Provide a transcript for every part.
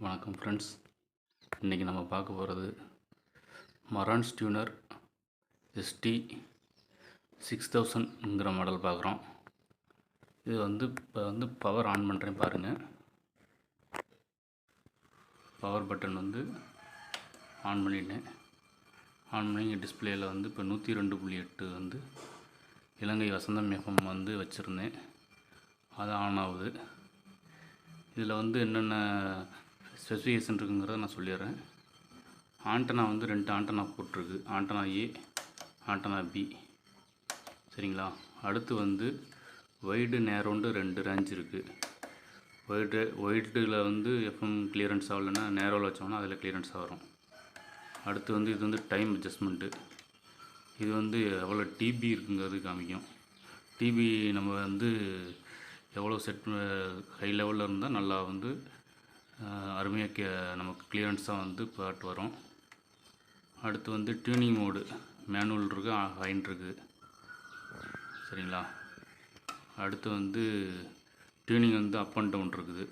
வணக்கம் ஃப்ரெண்ட்ஸ். இன்றைக்கி நம்ம பார்க்க போகிறது மரான்ஸ் டியூனர் ST 6000ங்கிற மாடல் பார்க்குறோம். இது இப்போ பவர் ஆன் பண்ணுறேன் பாருங்கள். பவர் பட்டன் ஆன் பண்ணிட்டேன். ஆன் பண்ணி டிஸ்பிளேயில் இப்போ 102.8 இலங்கை வசந்தம் FM வச்சுருந்தேன். அது ஆன் ஆகுது. இதில் என்னென்ன ஸ்பெசிஃபிகேஷன் இருக்குங்கிறத நான் சொல்லிடுறேன். ஆண்டனா 2 ஆண்டனா போட்டிருக்கு. Antenna A, antenna B. சரிங்களா? அடுத்து வைடு நேரோண்டு 2 ரேஞ்ச் இருக்குது. வைடில் FM கிளியரன்ஸ் ஆகலைன்னா நேரோவில் வச்சோம்னா அதில் கிளியரன்ஸ் வரும். அடுத்து இது டைம் அட்ஜஸ்ட்மெண்ட்டு. இது எவ்வளோ டிபி இருக்குங்கிறது காமிக்கும். டிபி நம்ம எவ்வளோ செட் ஹை லெவலில் இருந்தால் நல்லா அருமையாக நமக்கு கிளியரன்ஸாக பாட்டு வரும். அடுத்து டியூனிங் மோடு மேனுவல் இருக்குது, ஹைன் இருக்குது. சரிங்களா? அடுத்து டியூனிங் அப் அண்ட் டவுன் இருக்குது.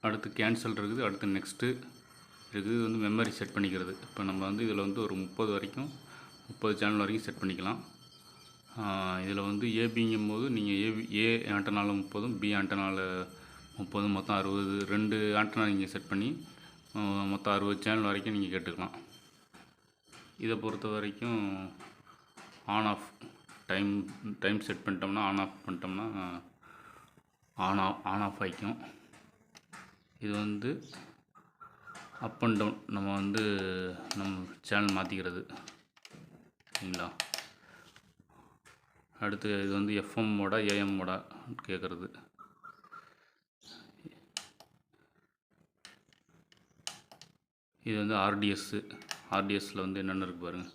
அடுத்து கேன்சல் இருக்குது. அடுத்து நெக்ஸ்ட்டு இருக்குது. இது மெமரி செட் பண்ணிக்கிறது. இப்போ நம்ம இதில் ஒரு 30 சேனல் வரைக்கும் செட் பண்ணிக்கலாம். இதில் ஏபிங்கும் போது நீங்கள் ஏ ஆண்டனாவில் 30, பி ஆண்டனாவில் 30, மொத்தம் 60, 2 ஆண்டனா நீங்கள் செட் பண்ணி மொத்தம் 60 சேனல் வரைக்கும் நீங்கள் கேட்டுக்கலாம். இதை பொறுத்த வரைக்கும் ஆன் ஆஃப் டைம் செட் பண்ணிட்டோம்னா ஆன் ஆஃப் பண்ணிட்டோம்னா ஆன் ஆஃப் ஆகிக்கும். இது அப் அண்ட் டவுன் நம்ம நம்ம சேனல் மாற்றிக்கிறது. சரிங்களா? அடுத்து இது FM மோடா AM மோடா கேட்குறது. இது ஆர்டிஎஸில் என்னென்ன இருக்குது பாருங்கள்.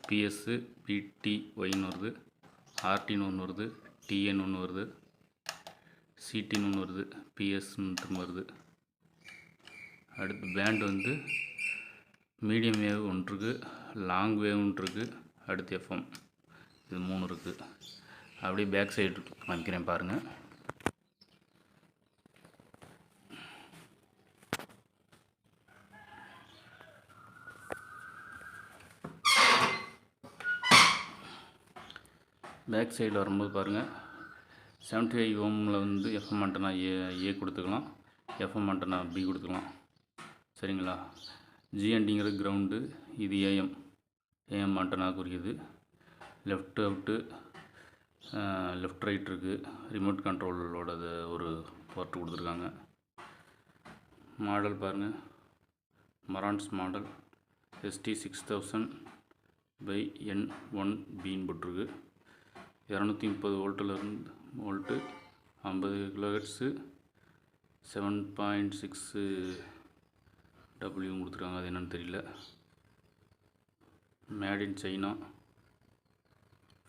PS, PTYன்னு வருது, RTன்னு ஒன்று வருது, TN ஒன்று வருது, CTன்னு ஒன்று வருது, PSன்னு திரும்ப வருது. அடுத்து பேண்ட் மீடியம் வேவ் ஒன்று இருக்குது, லாங் வேவ் ஒன்று இருக்குது. அடுத்து FM. இது 3 இருக்குது. அப்படியே பேக் சைடு காமிக்கிறேன் பாருங்கள். பேக் சைடில் வரும்போது பாருங்கள், 75 ohmல FM ஆண்டனா ஏ கொடுத்துக்கலாம், FM ஆண்டனா B கொடுத்துக்கலாம். சரிங்களா? GNDங்கிறது கிரவுண்டு, இது AM ஆண்டனா குறிக்குது. லெஃப்ட் அவுட்டு, லெஃப்ட் ரைட் இருக்குது. ரிமோட் கண்ட்ரோலோட ஒரு போர்ட் கொடுத்துருக்காங்க. மாடல் பாருங்கள், மரான்ஸ் மாடல் ST 6000/N1Bன்னு போட்டிருக்கு. 230 வோல்ட்டு, 50 kHz, 7.6 W கொடுத்துருக்காங்க. அது என்னென்னு தெரியல. மேட் இன் சைனா,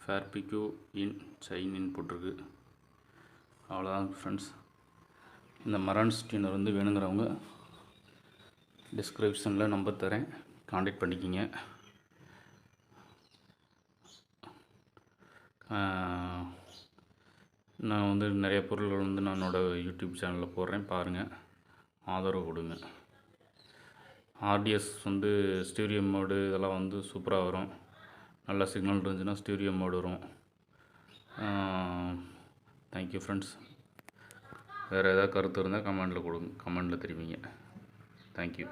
ஃபேர்பிக்யூ இன் சைனின்னு போட்டிருக்கு. அவ்வளோதான் ஃப்ரெண்ட்ஸ். இந்த மரான்ஸ் டியூனர் வேணுங்கிறவங்க டிஸ்கிரிப்ஷனில் நம்பர் தரேன், காண்டாக்ட் பண்ணிக்கிங்க. நான் நிறைய பொருள்கள் நான் என்னோடய யூடியூப் சேனலில் போடுறேன், பாருங்கள், ஆதரவு கொடுங்க. ஆர்டிஎஸ் ஸ்டீரியோ மோடு இதெல்லாம் சூப்பராக வரும். நல்ல சிக்னல் இருந்துச்சுன்னா ஸ்டீரியோ மோடு வரும். Thank you friends. வேறு ஏதாவது கருத்து இருந்தால் கமெண்டில் தெரிவிங்க. தேங்க்யூ.